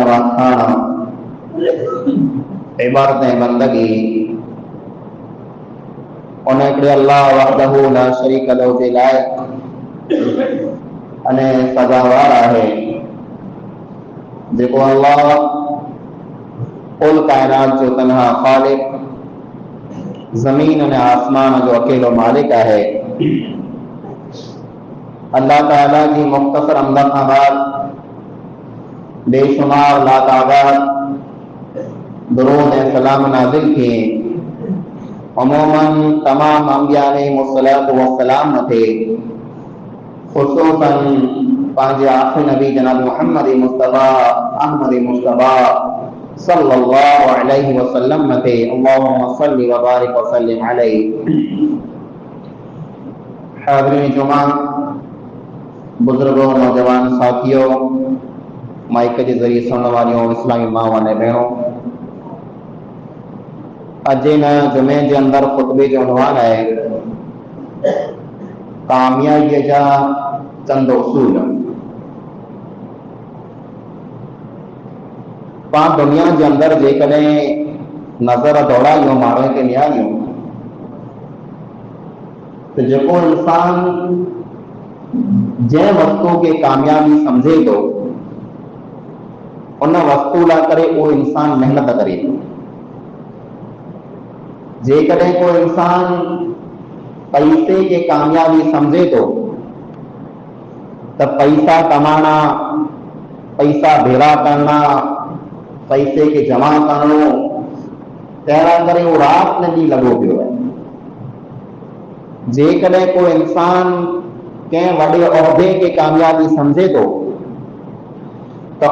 वाखाणा इबादतें बंदगी उन्हें अल्लाह वहदहू ला शरीक लहू जे लायक अने सजावार है जो अल्लाह कुल कायनात जो तनहा खालिक जमीन और आसमान जो अकेलो मालिक है। अल्लाह ताला की मुख्तसर अमदा खां बाद बेशुमार लातादाद दुरूद सलाम नाजिल किए। अमूमन तमाम अंबिया ने मुस्सलात व सलाम थे, खुसूसन पांचे आखिरी नबी जनाब मोहम्मद मुस्तफा अहमद मुस्तफा सल्लल्लाहु अलैहि वसल्लम थे। अल्लाहुम्मा सल्लि व बारिक व सल्लिम अलैहि। हाज़रीन जुमा, बुजुर्गों, नौजवान साथियों, माइक के जरिए सुनने वालियों, इस्लामी माँ ने बहनों, अज न जुमे के अंदर खुतबे जो उन्वान है कामयाबी जा चंद उसूल। पा दुनिया के अंदर जेकॾहिं नज़र दौड़ायूं माण्हू के निहारियूं तो जो इंसान जै वस्तु के कामयाबी समझे तो उन वस्तु ला करे वो इंसान मेहनत करे। जेकॾहिं कोई इंसान पैसे के कामयाबी समझे तो पैसा कमाना, पैसा भेड़ा करना, पैसे के जमा करणो तैयारा करे वो रात न ॾींहुं लॻो पियो है। जेकॾहिं कोई इंसान कंहिं वॾे उहिदे के कामयाबी समझे तो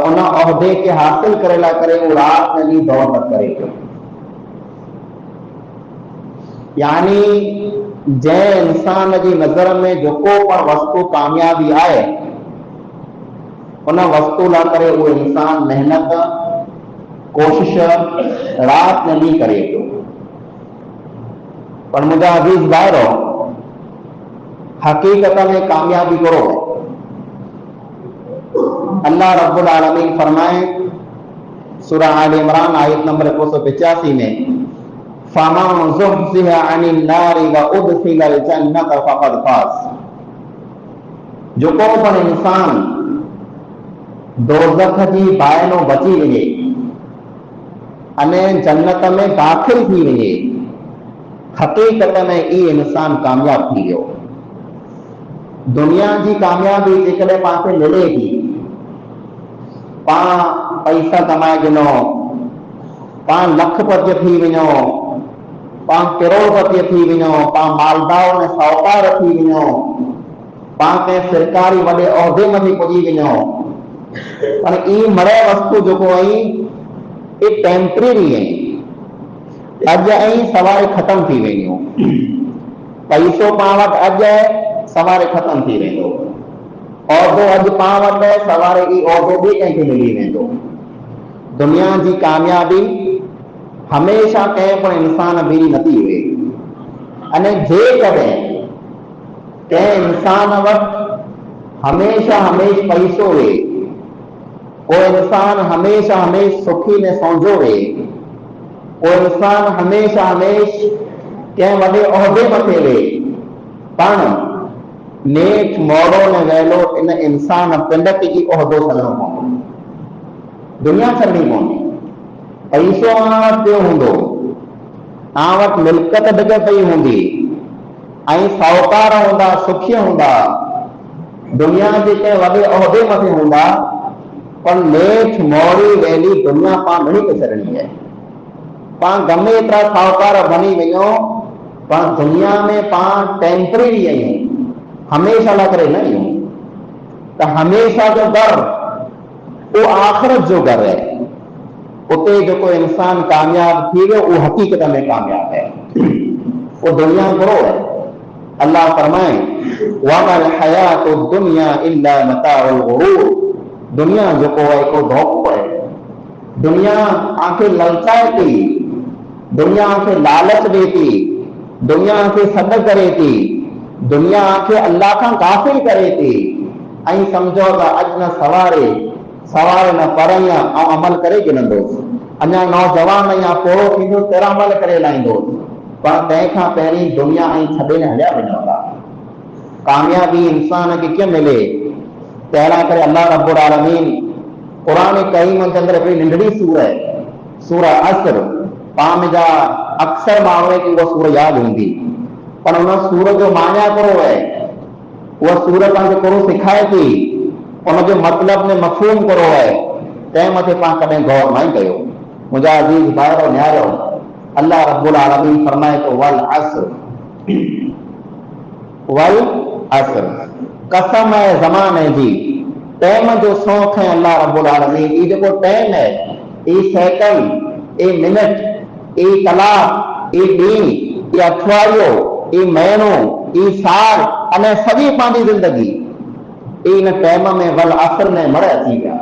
उन उहिदे के हासिल करे ला करे वो रात न ॾींहुं दौड़ करे पियो। यानी जै इंसान की नजर में जो को पण वस्तु कामयाबी आए उन वस्तु ला करे वो इंसान मेहनत कोशिश रात न ॾींहुं करे पियो। पर मुझा अजीज भाइरो, हकीकत में कामयाबी करो अल्लाह रब्बुल आलमीन फरमाए सूरह आल इमरान आयत नंबर 185 में, फमन ज़ुहज़िहा अनिन नारि व उदखिलल जन्नत फ़क़द फ़ाज़। जो को पण इंसान दोज़ख जी बायनो बची वञे अने जन्नत में दाखिल थी वञे, हकीकत में ई इंसान कामयाब थी वियो। दुनिया की कामयाबी जेकॾहिं पाण मिले थी, पाण पैसा कमाए गिनो, पाण लखपति थी वञो, पाण करोड़पति थी वञो, पाण मालदार ने साहूकार थी वञो, पाण कंहिं सरकारी वॾे उहिदे में पुॼी वञो, पर ई मरे वस्तु जेको आई ये टेम्परेरी है। अज आई सवारे खत्म थी वेंदियूं। पैसो पाण वटि अज है, सवारे खत्म थी वेंदो। उहिदो अज पाण वटि है, सवारे ई उहिदो ॿिए कंहिंखे मिली वेंदो। दुनिया की कामयाबी हमेशा कंहिं पण इंसान बीड़ी नथी हुए। अने जेकॾहिं कंहिं इंसान वटि हमेशा पैसो हुए, कोई इंसान हमेशा सुखी ने सौंजो हुए, कोई इंसान हमेशा कंहिं वॾे उहिदे मथे हुए, पण नेठ मोड़ो ने वेलो इन इंसान पिंड की उहिदो छॾणो पवंदो, दुनिया छॾणी पवंदी। पैसो आण वटि पियो हूंदो, आण वटि मिल्कत ढिग पई हूंदी, ऐं साहूकार हूंदा, सुखी हूंदा, दुनिया जे कंहिं वॾे उहिदे मथे हूंदा, पर नेठ मोड़ी वेली दुनिया पाण घणी के छॾणी है। पाण गमे एतिरा साहूकार बनी वञो, पर दुनिया में पाण टेम्परेरी आहियूं, हमेशा लाइ करे न आहियूं। त हमेशा जो घर वो आखिरत जो घर है। उते जो कोई इंसान कामयाब थी गयो वो हकीकत में कामयाब है, वो दुनिया बुरो है। अल्लाह फरमाए, वमल हयातुद दुनिया इल्ला मताउल गुरूर। दुनिया जो को है को धोखो है। दुनिया आंखें ललचाए थी, दुनिया आंखें लालच देती, दुनिया आंखें सद करे थी, दुनिया आंखें अल्लाह का गाफिल करे थी। ऐं समझो त अज न सवारे सवार न पढ़ई ऐं अमल करे गिनंदोसि। अञा नौजवान या पोड़ो थींदो तेरा अमल करे लाहींदोसि, पर तंहिंखां पहिरीं दुनिया ऐं छॾे न हलिया वञो था। कामयाबी इंसान खे कीअं मिले? तहिड़ा करे अल्लाह रब्बुल आलमीन क़ुरान करीम जे अंदरि हिकिड़ी नंढड़ी सूरह असर, पाण जा अक्सर माण्हू खे उहा सूरह यादि हूंदी, पर उन सूरह जो माना कहिड़ो आहे? उहा सूरह तव्हांखे कहिड़ो सिखाए थी? उनजो मतिलब में मफ़हूम कहिड़ो आहे? तंहिं मथे पाण कॾहिं गौर न कयो। मुंहिंजा अज़ीज़ भाइरो न्यारो, अल्लाह रब्बुल आलमीन फरमाए थो वल असर, कसम है ज़माने जी, टाइम जो सौंख है अल्लाह रब्बुल आलमीन। ई जेको टाइम है, ई सेकंड, ई मिनट, ई कलाक, ई ॾींहुं, ई अठवाड़ियो, ई महीनो, ई साल अने सॼी पंहिंजी ज़िंदगी इन टाइम में वल असर में मर अची विया।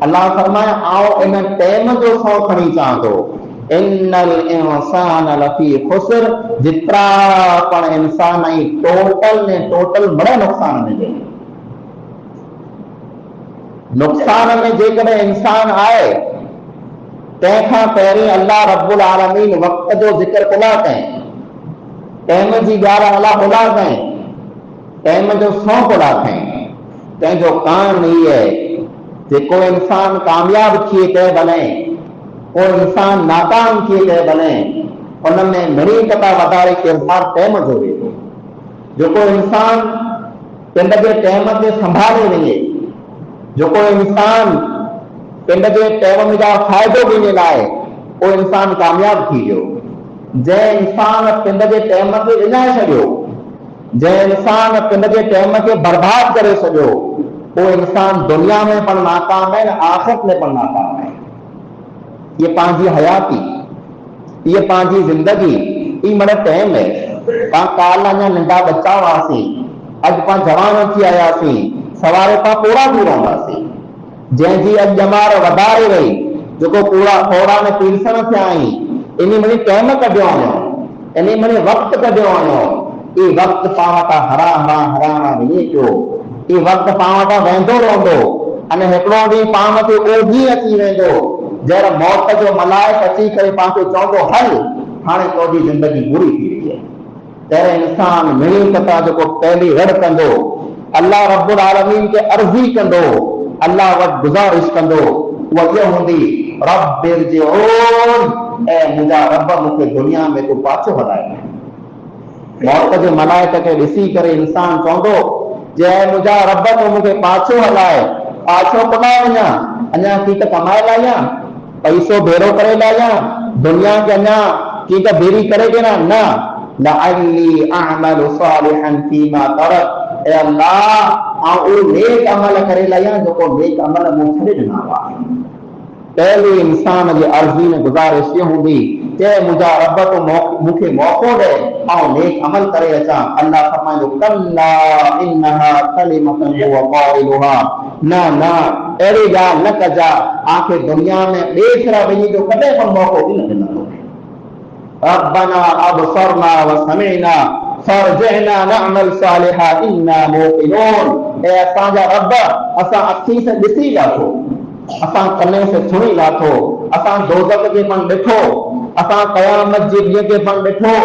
अल्लाह फरमाए आओ इन टाइम जो सौ खणी चां थो, इन्नल इंसान लफी खुसर, जितरा पण इंसान ई टोटल ने टोटल बड़े नुकसान में जे। नुकसान में जेकॾहिं इंसान आए, तंहिंखां पहिरीं अल्लाह रब्बुल आलमीन वक़्त जो ज़िक्र कोला कई, टाइम जी ॻाल्हि अल्लाह कोला कई, टाइम जो सौ कोला कई। तंहिंजो कारण ई आहे, जेको इंसान कामयाब थिए तंहिं भले, को इंसान नाकाम थिए तंहिं भले, उन में घणी कथा वधारे किरदार टाइम जो वेठो। जेको इंसान पिंड जे टाइम ते संभाले वञे, जेको इंसान पिंड जे टाइम जा फ़ाइदो ॾिने लाइ, उहो इंसान कामयाब थी वियो। जंहिं इंसान पिंड जे टाइम खे विञाए छॾियो, जंहिं इंसान पिंड जे टाइम खे बर्बाद करे छॾियो, वो इंसान दुनिया में पण नाकाम है, आखिरत में पण नाकाम है। ये पंहिंजी हयाती, ये पंहिंजी जिंदगी, ई मन टाइम है। पाण काल अञा नंढा बच्चा हुआसीं, अॼु पाण जवान थी आयासीं, सवारे पाण पोड़ा थी रहंदासीं। जंहिंजी अॼु ॼमार वधारे वई, जेको पूरा थोड़ा में पीरसण थिया आहीं, इन मनी टाइम कढियो वञो, इन मनी वक़्तु कढियो वञो। ई वक़्तु पाण वटां हरा वञे पियो, ई वक़्तु पाण वटां वेंदो रहंदो, अने हिकिड़ो ॾींहुं पाण खे ओघी अची वेंदो, जहिड़ा मौत जो मलाइक अची करे पाण खे चवंदो हल हाणे तुंहिंजी ज़िंदगी पूरी थी वई आहे। तहिड़े इंसान मिणी कथा जेको पहली रड़ कंदो, अल्लाह रब्बुल आलमीन खे अर्ज़ी कंदो, अल्लाह वटि गुज़ारिश कंदो, उहा इहा हूंदी रब्बिरजिऊन, ऐं मुंहिंजा रब मूंखे दुनिया में तूं पाछो हलाए। मौत जे मलाइक खे ॾिसी करे इंसान चवंदो, जय मुंहिंजा रब तूं मूंखे पाछो हलाए, पाछो कोन वञा, अञा की त कमाए लाहियां, पैसो भेरो करे लाहियां, दुनिया खे अञा की त भेरी करे ॾियां, न लअल्ली अअमलु सालिहन फीमा तरक, ए अल्लाह आउं उहो नेक अमल करे लाहियां जेको नेक अमल मूं छॾे ॾिना हुआ। पहले इंसान जी अर्ज़ी में गुज़ारिश ये हूंदी, जय मुंहिंजा रब तो मूंखे मौक़ो ॾे, ऐं नेक अमल करे अचां। अल्लाह फरमाईंदो कल्ला इन्नहा कलिमतुन हुवा क़ाइलुहा, न अहिड़ी ॻाल्हि न कजा, आख़िर दुनिया में ॿिए सिरा वञी जो कॾहिं पण मौक़ो बि न ॾिनंदो। रब्बना अबसरना व समिअना फरजिअना नअमल सालिहा इन्ना मूक़िनून, ए असांजा रब असां अखी से ॾिसी लाथो, असां कने से सुणी लाथो, असां दोज़ख खे पण ॾिठो, असां क़यामत जे ॾींहं खे पण ॾिठो,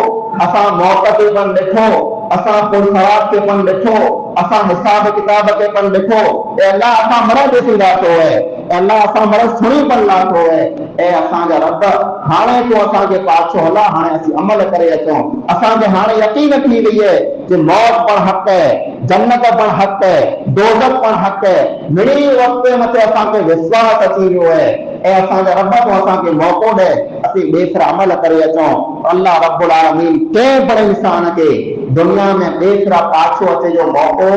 असां मौत खे पण ॾिठो, असां पुरसरात खे पण ॾिठो, असां हिसाब किताब खे पण ॾिठो। ऐं अल्लाह असां मर ॾिसी लाथो है, अल्लाह असां मर सुणी पण लाथो है। ऐं असांजा रब हाणे तूं असांखे पाछो हला, हाणे असीं अमल करे अचूं। असांखे हाणे यकीन थी वई है कि मौत पण हक़ है, जन्नत पण हक़ है, दोज़ख पण हक़ है। मिड़ी वक़्त मथे असांखे विश्वास अची वियो है, ऐं असांजा रब तूं असांखे मौक़ो ॾे, असीं ॿिए सिरा अमल करे अचूं। अल्लाह रब्बुल आलमीन कंहिं बि इंसान खे दुनिया में ॿिए सिरा पाछो अचे जो मौक़ो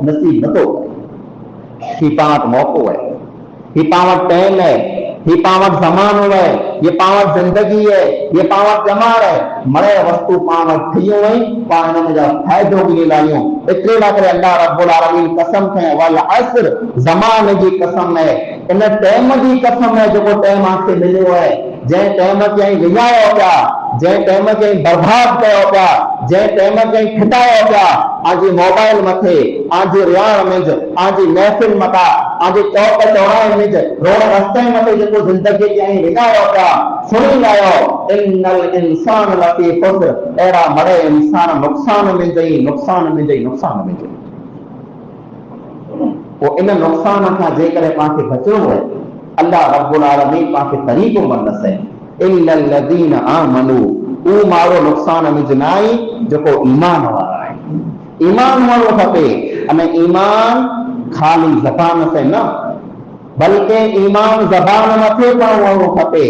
नसीब नथो करे। ही पाण वटि मौक़ो है, ही पाण वटि टाइम है, ही पाण वटि ज़मानो है, ये पाण वटि ज़िंदगी है, ये पाण वटि ॼमार है। मरे वस्तु पाण वटि थी वई, पाण हिन जा फ़ाइदो बि लाहियूं। एतिरे लाइ करे अल्लाह रब्बुल आलमीन कसम खंय वल असर, ज़माने जी कसम है, इन टाइम जी कसम है जेको टाइम आखे मिलियो है। जंहिं टाइम ते विञायो पिया, जंहिं टाइम ते बर्बाद कयो पिया, जंहिं टाइम ते फिटायो पिया, आजी मोबाइल मथे, आजी रियाण मिंज, आजी महफिल मथा, आजी चौक चौराहे मिंज, रोड रस्ते मथे जेको ज़िंदगी ते विञायो पिया, सुणी लायो इन्नल इंसान लफी खुस्र, अहिड़ा मरे इंसान नुक़सान में जई, नुक़सान में जई, नुक़सान में जई। वो इन नुक़सान खां जेकॾहिं पाण खे बचणो आहे, अल्लाह रब्बुल आलमीन पाण खे तरीक़ो मंदसि, इल्लल लज़ीना आमनू, ऊ माण्हू नुक़सान में न आहे जेको ईमान वारा आहे। ईमान हुअणो खपे, अने ईमान ख़ाली ज़बान से न, बल्कि ईमान ज़बान मथे पण हुअणो खपे,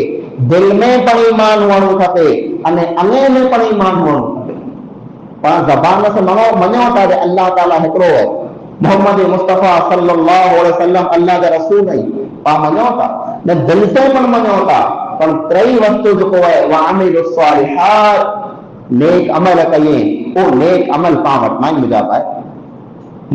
दिल में पण ईमान हुअणो खपे, अने अने में पण ईमान हुअणो खपे। पाण ज़बान से मञो था त अल्लाह ताला हिकिड़ो आहे, मोहम्मद मुस्तफ़ा सल्लल्लाहु अलैहि वसल्लम अल्लाह जा रसूल आहिनि, पाण मञो था, न दिल से पण मञो था, पर टई वस्तु जेको आहे वअमिलुस सालिहात, नेक अमल कये, वो नेक अमल पाण वटि मां मुजाब आहे।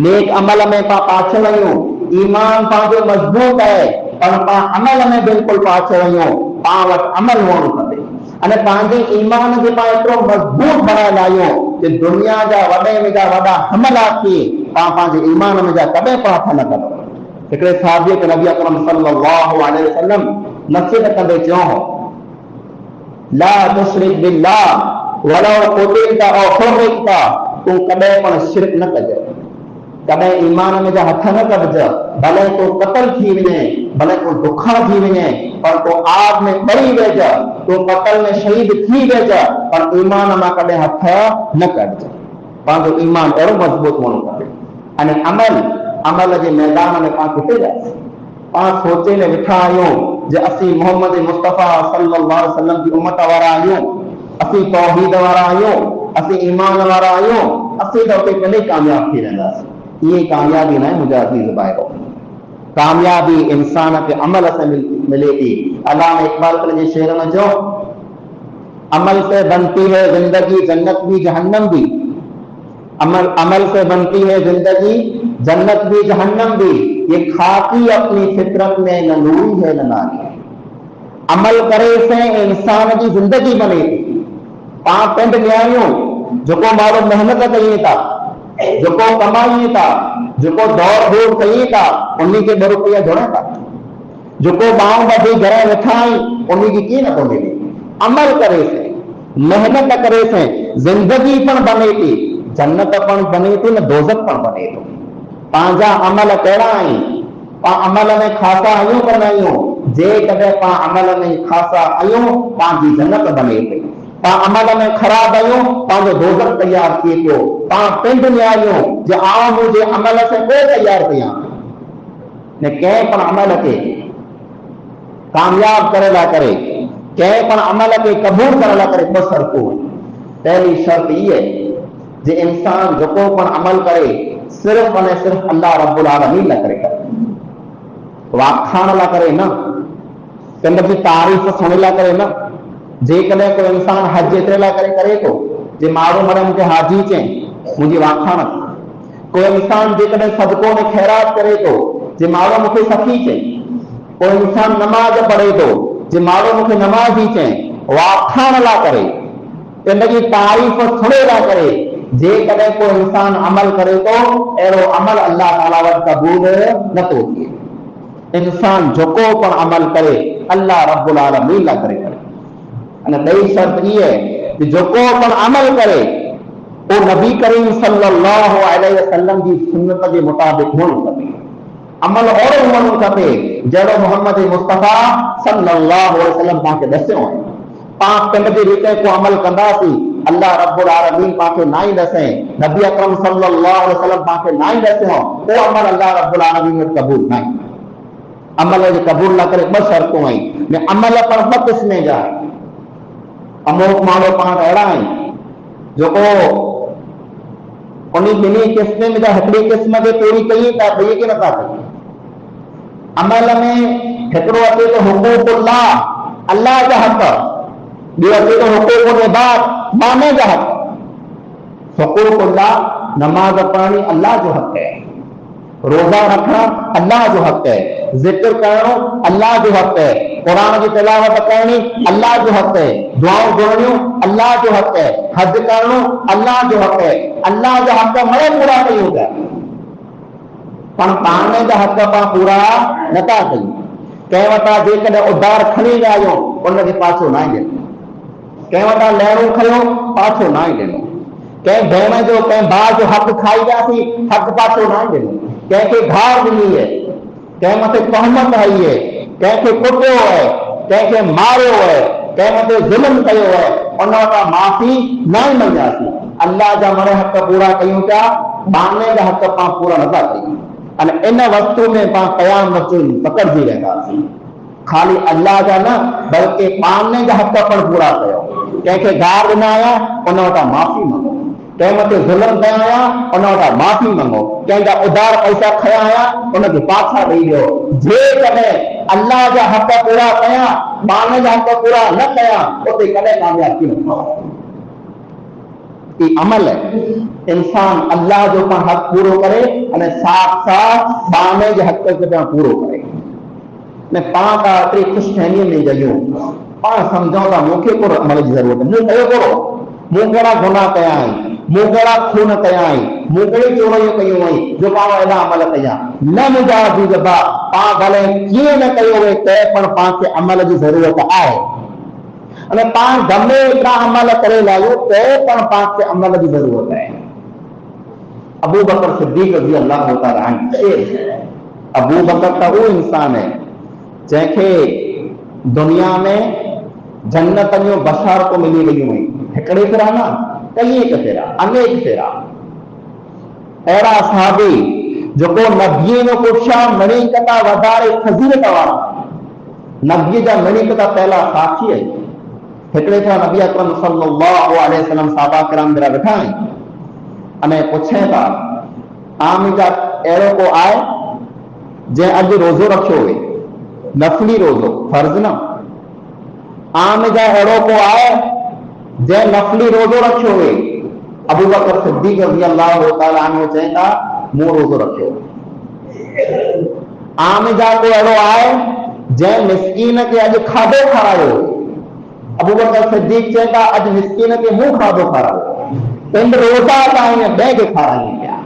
नेक अमल में पाण पाछे वञूं, ईमान पंहिंजो मज़बूत आहे, पर पाण अमल में बिल्कुलु पाछे वञूं, पाण वटि अमल हुअणो खपे। अने पंहिंजे ईमान खे पाण एतिरो मज़बूत बणाए लाहियूं कि दुनिया जा वॾे में जा वॾा हमला थी, पाण पंहिंजे ईमान में जा कॾहिं पाण न कंदो। हिकिड़े साहिबीअ खे नबी अकरम सल्लल्लाहु अलैहि वसल्लम नसीहत कंदे चयो, ला तुशरिक बिल्लाह वलौ कुतिलता औ हुर्रिकता, तूं कॾहिं पण शिरक न कजे, कॾहिं ईमान में जा हथ न कढिज, भले तो क़त्ल थी वञे, भले तो दुखा थी वञे, पर तो आग में ॿरी वेज, तो क़त्ल में शहीद थी वेज, पर ईमान मां कॾहिं हथ न कढिज। पंहिंजो ईमान अहिड़ो मज़बूत हुअणो खपे। अने अमल जे मैदान में पाण किथे वियासीं? पाण सोचे में वेठा आहियूं जे असीं मोहम्मद मुस्तफ़ा सल्लल्लाहु अलैहि वसल्लम जी उम्मत वारा आहियूं, असीं तौहीद वारा आहियूं, असीं ईमान वारा आहियूं, असीं त उते कॾहिं कामयाब थी वेंदासीं। ये कामयाबी न है मुझे अजीज भाइयों, कामयाबी इंसान के अमल से मिले थी। अल्लाह इकबाल के शेर में जो अमल से बनती है जिंदगी जन्नत भी जहन्नम भी, अमल से बनती है जिंदगी जन्नत भी जहन्नम भी, ये खाकी अपनी फितरत में न नूरी है न नारी। अमल करे से इंसान की जिंदगी बने थी। पाण पिंड में आहियूं, जेको माण्हू मेहनत कयूं था, जेको कमाई था, जेको दौड़ धूप कई था, उन्हीं के 2 रुपया जोड़े था, जेको बाऊं बधी घर वेठा आहियूं, उन्हीं की कीअं नथो मिले। अमल करे से, मेहनत करे से जिंदगी पण बने थी, जन्नत पण बने थी, न दोज़ख पण बने थो। पंहिंजा अमल कहिड़ा आहिनि? पाण अमल में ख़ासा आहियूं पर न आहियूं? जेकॾहिं पाण अमल में ख़ासा आहियूं, पंहिंजी जन्नत बने थी। पाण अमल में ख़राब आहियूं, पंहिंजो दोज़ख तैयार थिए पियो। पाण पिंड में आहियूं जे आउं मुंहिंजे अमल से को तैयार कयां, न कंहिं पण अमल खे कामयाब करे लाइ करे, कंहिं पण अमल खे क़बूल करण लाइ करे 2 शर्तूं। पहली शर्त इहे जे इंसान जेको पण अमल करे सिर्फ अने सिर्फ अल्लाह रब्बुल आलमीन लाइ करे, वाखाण लाइ करे न, कंहिं जी तारीफ़ सुण लाइ करे न। जेकॾहिं कोई इंसान हज एतिरे लाइ करे थो जे माण्हू मरे मूंखे हाजी चई, मुंहिंजी वाखाण थी। कोई इंसान जेकॾहिं सदको में ख़ैरात करे थो जे माण्हू मूंखे सखी चई, कोई इंसान नमाज पढ़े थो जे माण्हू मूंखे नमाज़ी चई, वाखाण लाइ करे, कंहिं जी तारीफ़ सुणे लाइ करे। जेकॾहिं कोई इंसान अमल करे थो, अहिड़ो अमल अल्लाह ताला वटि क़बूल नथो थिए। इंसान जेको पण अमल करे अल्लाह रब्बुल आलमीन लाइ करे। अने ॿई शर्त इहा आहे कि जेको पण अमल करे वो नबी करीम सल्लल्लाहु अलैहि वसल्लम जी सुन्नत जे मुताबिक़ हुअणु खपे। अमल ओड़ो हुअणु खपे जहिड़ो मोहम्मद मुस्तफ़ा सल्लल्लाहु अलैहि वसल्लम तव्हांखे ॾसियो आहे। पाण पंहिंजे रीते को अमल कंदासीं, अल्लाह रब्बुल आलमीन पाण ना ही दसे, नबी अकरम सल्लल्लाहु अलैहि वसल्लम पाण ना ही दसियो, वो अमल अल्लाह रब्बुल आलमीन वटि क़बूल ना। अमल जे क़बूल न करे 2 शर्तूं आहिनि। अमल पर 2 क़िस्म जा। अमुक माण्हू पाण अहिड़ा आहिनि जेको उन्हीं 2 क़िस्म में हिकिड़ी क़िस्म खे पूरी कई था, ॿिए खे नथा कनि। अमल में हिकिड़ो अचे तो हुकूकुल्लाह, अल्लाह जा हक़, ॿियो अचे तो हुकूकुल इबाद, माने जा हक़। हुकूकुल्लाह नमाज पढ़णी अल्लाह जो हक़ है, रोज़ा रखना अल्लाह जो हक़ है, जिक्र करणो अल्लाह जो हक़ है, कुरान की तिलावत करनी अल्लाह जो हक़ है, दुआऊं घुरणियूं अल्लाह जो हक़ है, हज करणो अल्लाह जो हक़ है। अल्लाह जा हक़ मरे पूरा कयूं था, पण पाण जा हक़ पाण पूरा नथा कयूं। कंहिं वटां जेकॾहिं उधार खणी विया आहियूं उनखे पाछो न ॾिनो, कंहिं वटां लहरूं खयो पाछो न ॾिनो, कंहिं भेण जो कंहिं भाउ जो हक़ खाई वियासीं हक़ पाछो न ॾिनो, कंहिंखे घार ॾिनी है, कंहिं मथे तहमत हई है, कंहिंखे कुटियो है, कंहिंखे मारियो है, कंहिं मथे ज़ुल्म कयो है, उन वटां माफ़ी न मंगियासीं। अल्लाह जा मरे हक़ पूरा कयूं पिया, पाणे जा हक़ पाण पूरा नथा कयूं। अने इन वस्तु में पाण क़यामत पकड़जी रहंदासीं। खाली अल्लाह जा न बल्कि पाणे जा हक़ पण पूरा कयो। कंहिंखे घार ॾिना आया उन वटां माफ़ी मंगो, कंहिं मथे ज़ुल्म कया आया उन वटां माफ़ी मंगो, कंहिंजा उधार पैसा खया आया उनखे पाछा ॾेई ॾियो। जेकॾहिं अल्लाह जा हक़ पूरा कया, पाणे जा हक़ पूरा न कया, उते कॾहिं कामयाब थी नथो। ई अमल है, इंसान अल्लाह जो पाण हक़ पूरो करे अने साथ साथ पाणे जे हक़ खे पाण पूरो करे। ने पाण का टे ख़ुशफहमीअ में जॻियूं पाण सम्झूं था मूंखे को अमल जी ज़रूरत है, मूं कयो कोड़ो, मूं कहिड़ा गुनाह कया आहिनि, मूं कहिड़ा खून कया आहिनि, मूं कहिड़ी चोरियूं कयूं आहिनि जो पाण एॾा अमल कया न। मुंहिंजा अज़ीज़ भाउ, पाण भले कीअं न कयो वे तंहिं पण पाण खे अमल जी ज़रूरत आहे। अने पाण गमे एतिरा अमल करे लाहियूं तंहिं पण पाण खे अमल जी ज़रूरत आहे। अबू बकर सिद्दीक़ रज़ी अल्लाह तआला अन्हु, अबू बकर त उहो इंसान है जंहिंखे दुनिया में जन्नत जूं बशारतूं मिली वयूं आहिनि। हिकिड़े फेरा न, कई फेरा, अनेक फेरा अहिड़ा सहाबी जेको नबीअ जो पुछा मणिकता वधारे फज़ीलत वारा, नबीअ जा मणिकता पहला साथी आहिनि। हिकिड़े फेरा नबी अकरम सल्लल्लाहु अलैहि वसल्लम साहबा किराम जरा वेठा आहिनि अने पुछे था आम जा अहिड़ो को आहे जंहिं अॼु रोज़ो रखियो हुए, नफ़ली रोज़ो, फर्ज़ न, आम जा अहिड़ो को आहे जंहिं नफ़ली रोज़ो रखियो हुए। अबू बकर सिद्दीक़ रज़ी अल्लाह तआला अन्हु चवनि था मूं रोज़ो रखियो। आम जा को अहिड़ो आहे जंहिं मिस्कीन खे अॼु खाधो खारायो। अबू बकर सिद्दीक़ चवनि था अॼु मिस्कीन खे मूं खाधो खारायो। पिंड रोज़ा आहिनि, ॿिए खे खारायूं पिया।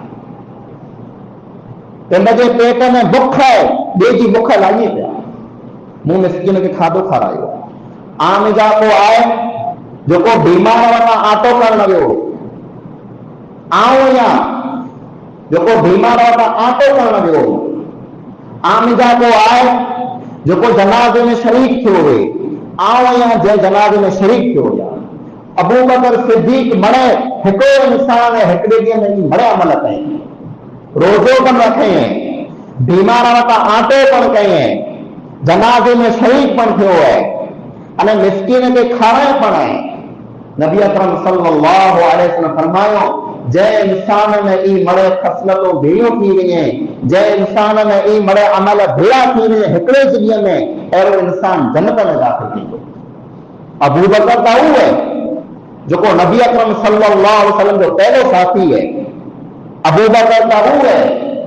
पिंड जे पेट में बुख है, ॿिए जी बुख लाही पिया, मूं मिस्कीन खे खाधो खारायो। आम जा को आहे जेको बीमार वटां आटो करण वियो, आऊं या जेको बीमार वटां आटो करण वियो। आम जा को आहे जेको जनाज़े में शरीक थियो हुए, आऊं या जंहिं जनाज़े में शरीक थियो हुया। अबू बकर सिद्दीक़ मणे हिकिड़ो इंसान हिकिड़े ॾींहं में मणे अमल कयईं, रोज़ो पण रखियईं, बीमार वटां आटो पण कयईं, जनाज़े में शरीक पण थियो है अने मिस्कीन खे खाराए पण आहे। नबी अकरम सल्लल्लाहु अलैहि वसल्लम फरमायो जंहिं इंसान में ई मणे ख़सलतूं भेड़ियूं थी वञे, जंहिं इंसान में ई मणे अमल भेड़ा थी वञे हिकिड़े ज़रिए में, अहिड़ो इंसान जन्नत में दाख़िल थींदो। अबू बकर त उहो है जेको नबी अकरम सल्लल्लाहु अलैहि वसल्लम जो पहलो साथी है। अबू बकर त उहो है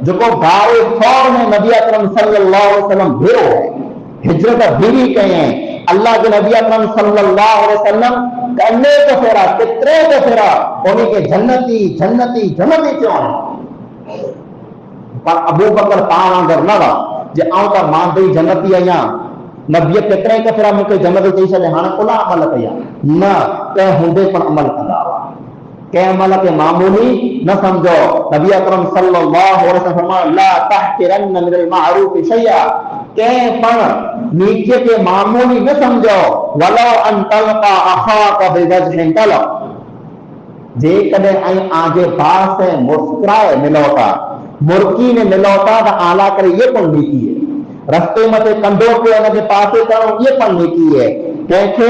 जेको गारे थौर में नबी अकरम सल्लल्लाहु अलैहि वसल्लम भेड़ो है, हिजरत भीड़ी कयईं। अल्लाह के नबी अकरम सल्लल्लाहु अलैहि वसल्लम अनेक फेरा, केतिरे फेरा उन्हीं के जन्नती जन्नती जन्नती चवण, पर अबू बकर पाण वांगुरु न हुआ जे आऊं त मां बि जन्नती आहियां, नबीअ केतिरे फेरा मूंखे जन्नत चई छॾे, हाणे कोन अमल कया न, कंहिं हूंदे पण अमल कंदा हुआ। कंहिं अमल खे मामूली न समझो। नबी अकरम सल्लल्लाहु अलैहि वसल्लम फरमाया ला तहकिरन्न मिनल मारूफ शैया, कंहिं पण नीचे के मामूली न समझो। वलो अन तलका अखाका बिवजहिन तलक, जेकॾहिं ऐं आजे भाउ से मुस्कुराए मिलो था, मुर्की में मिलो था त आला करे ये पण नीति है। रस्ते मथे कंधो पे उनके पासे करो ये पण नीति है। कंहिंखे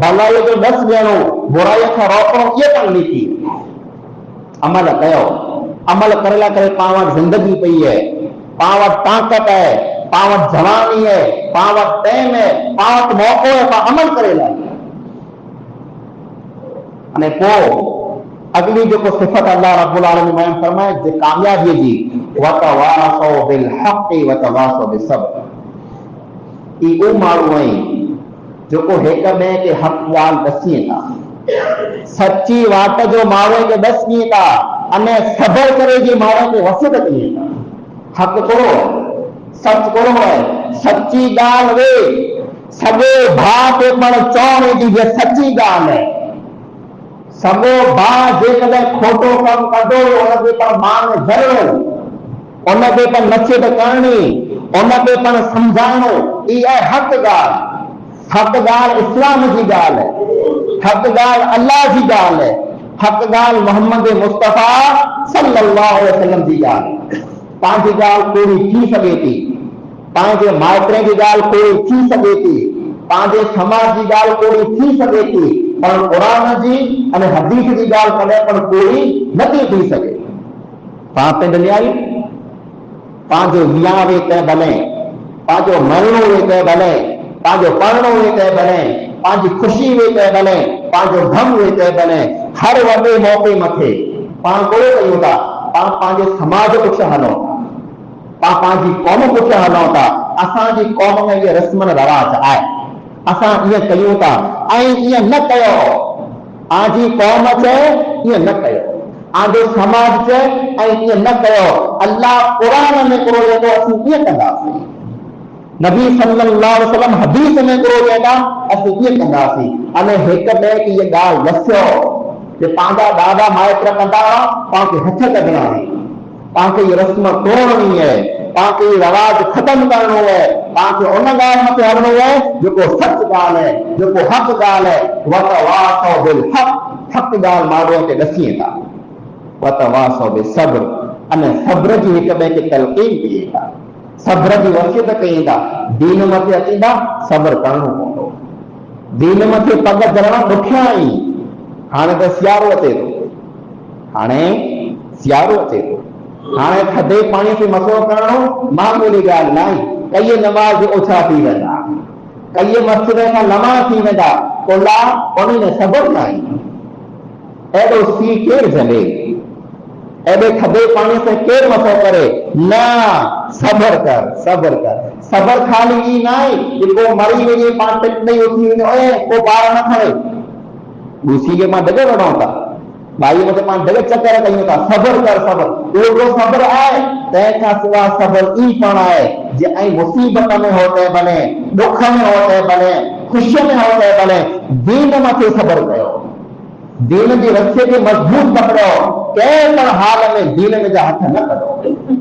भलाई जो ॾस ॾियणो, बुराई खां रोकणो ये पण नीति है। अमल कयो, अमल करे करे पाण वटि ज़िंदगी पई है, पाण वटि ताक़त है, पाण वटि जवानी है, पाण वटि टाइम है, पाण वटि मौक़ो है, पाण अमल करे लाइ। अने पोइ अगली जो सिफ़त अल्लाह रब्बुल आलमीन बयान फरमाए जे कामयाबी जी वतवासौ बिल हक़ वतवासौ बिस्सब्र। ई ओ माण्हू आहिनि जेको हिक ॿिए खे हक़ ॻाल्हि ॾसी था, सची वाट जो माण्हू खे ॾसी था, अने सबर करे जी माण्हू खे वसियत कई था। हक़ कहिड़ो है, सच कहिड़ो है, सची ॻाल्हि वे सॻे भाउ खे पण चवण जी जे सची ॻाल्हि है। सॻो भाउ जेकॾहिं खोटो कमु कंदो उनखे पण मान झरणो, उनखे पण नसीहत करणी, उनखे पण सम्झाइणो, इहा आहे हक़ ॻाल्हि। हक़ ॻाल्हि इस्लाम जी ॻाल्हि है, हक़ ॻाल्हि अल्लाह जी ॻाल्हि है, हक़ ॻाल्हि मोहम्मद मुस्तफ़ा सल्लल्लाहु अलैहि वसल्लम जी ॻाल्हि। पंहिंजी ॻाल्हि पूरी थी सघे थी, पंहिंजे माइटनि जी ॻाल्हि पूरी थी सघे थी, पंहिंजे समाज जी ॻाल्हि पूरी थी सघे थी, पर क़ुरान जी अने हदीस जी ॻाल्हि कॾहिं पण पूरी नथी थी सघे। पाण पंहिंजे न्याय पंहिंजो वियांह वे तंहिं भले, पंहिंजो मरणो वे तंहिं भले, पंहिंजो पढ़णो वे तंहिं भले, पंहिंजी ख़ुशी वे तंहिं भले, पंहिंजो गम वे तंहिं भले, हर वॾे मौक़े मथे पाण कोड़ो कयूं था, पाण पंहिंजे समाज पुठियां हलूं, पाण पंहिंजी क़ौम पुठियां हलूं था। असांजी क़ौम में इहे रस्म रवाज आहे, असां ईअं कयूं था ऐं ईअं न कयो। आजी क़ौम चए ईअं न कयो, आजो समाज चए ऐं ईअं न कयो। अल्लाह क़ुरान में करो वेंदो, असीं ईअं कंदासीं। नबी सल्लल्लाहु अलैहि वसल्लम हदीस में करो वेंदा, असीं ईअं कंदासीं। अने हिक ॿिए खे इहा ॻाल्हि दसियो जे पंहिंजा ॾाॾा माइट कंदा हुआ, पाण खे हथ कढणा आहिनि, पाण खे इहा रस्म तोड़नी है, पाण खे इहा रवाज ख़तम करणो है, पाण खे उन ॻाल्हि मथे हलणो है जेको सच ॻाल्हि है, जेको हक़ ॻाल्हि है। वतवासौ बिल हक़, हक़ ॻाल्हि माण्हूअ खे ॾसीं था। वतवासौ बिस्सब्र, अने सब्र जी हिक ॿिए खे तलक़ीन कई था, सब्र जी वसियत कई था। दीन मथे अची था, सब्र करणो पवंदो। दीन मथे पग धरणु ॾुखिया ई। हाणे त सियारो अचे थो, हाणे सियारो अचे थो, हाणे थधे पाणीअ खे मसो करणो मामूली ॻाल्हि न आहे। कई नमाज़ ओछा थी वेंदा, कई मस्जिद खां लमा थी वेंदा, कोला उन में सब्र न आहे। अहिड़ो सी केरु झले, एॾे थधे पाणी से केरु मसो करे? न, सब्र कर, सब्र कर। सब्र खाली ई न आहे कि को मरी वञे पाण पिट ॾेई उथी वञे, ओए को ॿार न खणे, ॾूसी खे मां डग वठूं था, भाई मथे पाण डग चकर कयूं था। सब्र कर, सब्र एॾो सब्र आहे। तंहिंखां सवाइ सब्र ई पण आहे जे ऐं मुसीबत में हो तंहिं भले, दुख में हो तंहिं भले, ख़ुशीअ में हो तंहिं भले, दीन मथे सब्र कयो, दीन जी रस्से खे मज़बूत पकड़ो, कंहिं पण हाल में दीन में जा हथ न कढो।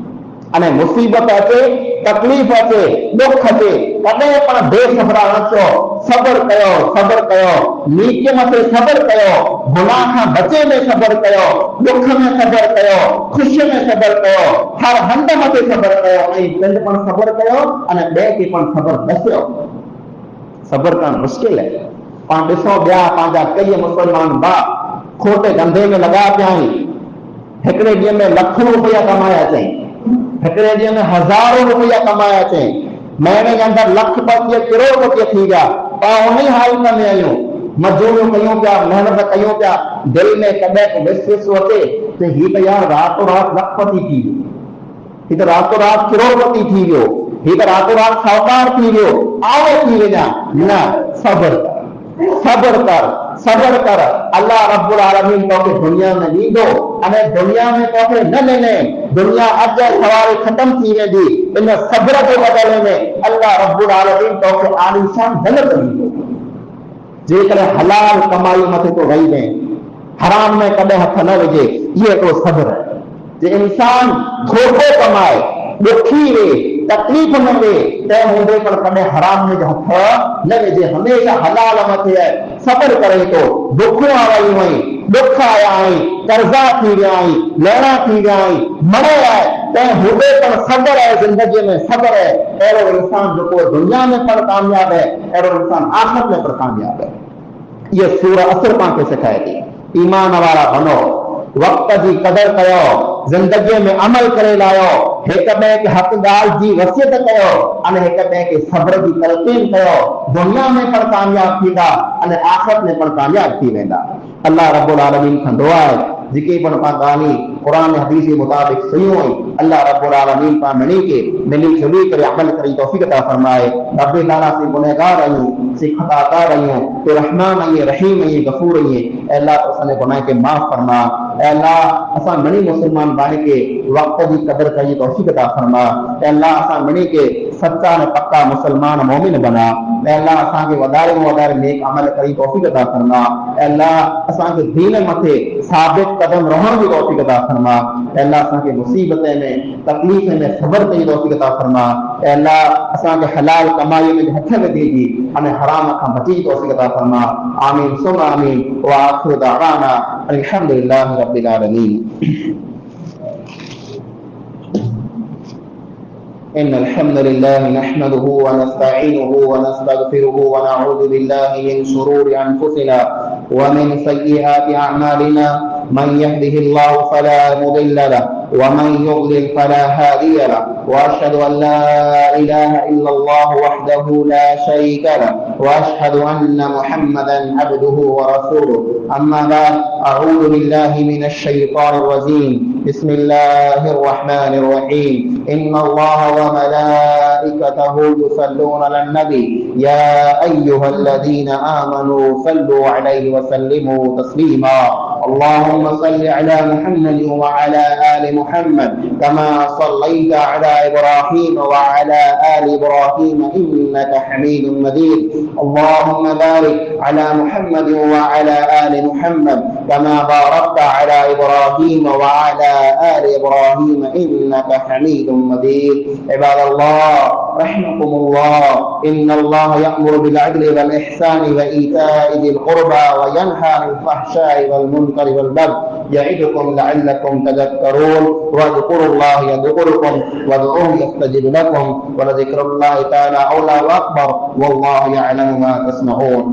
अने मुसीबत अचे, तकलीफ़ अचे, दुख अचे, कॾहिं पण बेसब्रा न थियो। सब्र कयो, सब्र कयो, नीक मथे सब्र कयो, गुनाह खां बचे में सब्र कयो, दुख में सब्र कयो, ख़ुशीअ में सब्र कयो, हर हंध मथे सब्र कयो ऐं पंहिंजो पण सब्र कयो अने ॿिए खे पण सब्र दसियो। सब्र करणु मुश्किल आहे। पाण ॾिसो ॿिया पंहिंजा कई मुस्लमान भाउ खोटे धंधे में लॻा पिया आहिनि, हिकिड़े ॾींहं में लखों रुपया कमाया अचई, हिकिड़े ॾींहं में हज़ारों रुपया कमाया अचई, महीने जे अंदरि लखपति करोड़पति थी विया। पाण उन हालत में आहियूं, मजूरियूं कयूं पिया, महिनत कयूं पिया, दिलि में कॾहिं विश्वास अचे त हीउ त यार रातो राति लखपति थी वियो, हीउ त रातो राति करोड़पति थी वियो, हीउ त रातो राति साहूकार थी वियो, आओ थी वञा। न, सब्र कर, सब्र कर, सब्र कर। अल्लाह रब्बुल आलमीन तोखे दुनिया में ॾींदो, अने दुनिया में तोखे न ॾिने, दुनिया अॼु सवारे ख़तम थी वेंदी। इन सब्र जे बदले में अल्लाह रब्बुल आलमीन तोखे आलीशान जन्नत ॾींदो। जेकॾहिं हलाल कमाई मथे तो रही वञे, हराम में कॾहिं हथ न विझे, इहो हिकिड़ो सब्र आहे। जे इंसान थोको कमाए, ॾुखी वे, तकलीफ़ में वे, तंहिं हूंदे पण कॾहिं हराम में हथ न विझे, हमेशा हलाल मथे आहे, सब्र करे थो। दुख आयूं आहीं, दुख आया आहीं, कर्ज़ा थी विया आहीं, लेणा थी विया आहीं, मरे आहे, तंहिं हूंदे पण सब्र आहे, ज़िंदगीअ में सब्र आहे। अहिड़ो इंसान जेको दुनिया में पण कामयाब है, अहिड़ो इंसान आख़िरत में पण कामयाब है। इहा सूरत असर पाण खे सिखाए थी, ईमान वारा बनो, वक्त की कदर कयो, जिंदगी में अमल करे लायो, एक ॿिए खे हक़ ॻाल्हि जी वसियत कयो, अने एक ॿिए खे सब्र जी तलक़ीन कयो। दुनिया में पण कामयाब थींदा अने आख़िरत में पण कामयाब थी वेंदा। अल्लाह रब्बुल आलमीन खां दुआ आहे जेके पण पां ॻाल्हि क़ुरान हदीस जे मुताबिक़ सयूं आहिनि अल्लाह रब्बुल आलमीन पां मनी के मिली जुली करे अमल करी तौफीक अता फरमाए। रब्बे ताला से गुनहगार आहियूं, से खताकार आहियूं, तो रहमान आहिए, रहीम आहिए, गफूर आहिए। अल्लाह तो असांजे गुनाह के माफ़ फरमा। अल्लाह असां मनी मुसलमान भाई के वक्त की कदर करी तौफीक अता फरमा। अल्लाह असां मनी के सच्चा ने पक्का मुसलमान मोमिन बना। अल्लाह असांखे वधारे में वधारे नेक अमल करी तौफीक अता फरमा। अल्लाह असांखे दीन मथे साबित कदम रहण जी तौफीक अता फरमा। अल्लाह असांखे मुसीबत में तकलीफ़ में सबर करी तौफीक अता फरमा। अल्लाह असांखे हलाल कमाई में हथ में दीजिए, हमें हराम खां बची तौफीक अता फरमा। आमीन सुम आमीन व आखिरु दअवाना अल्हम्दुलिल्लाहि रब्बिल आलमीन। إن الحمد لله نحمده ونستعينه ونستغفره ونعوذ بالله من شرور أنفسنا ومن سيئات أعمالنا، من يهده الله فلا مضل له ومن يضلل فلا هادي له، وأشهد أن لا إله إلا الله وحده لا شريك له، وأشهد أن محمدا عبده ورسوله. أما بعد، أعوذ بالله من الشيطان الرجيم. بسم الله الرحمن الرحيم. إن الله وملائكته يصلون على النبي يا أيها الذين آمنوا صلوا عليه وسلموا تسليما. اللهم صل على محمد وعلى آل محمد كما صليت على إبراهيم وعلى آل إبراهيم إنك حميد مجيد. اللهم بارك على محمد وعلى آل محمد كما باركت على إبراهيم وعلى آل إبراهيم إنك حميد مجيد. عباد الله رحمكم الله، إن الله يأمر بالعدل والإحسان وإيتاء ذي القربى وينهى عن الفحشاء والمنكر والبغي يعظكم لعلكم تذكرون. واذكروا الله يذكركم وادعوه يستجب لكم ولذكر الله تعالى أولى وأكبر والله يعلم ما تصنعون.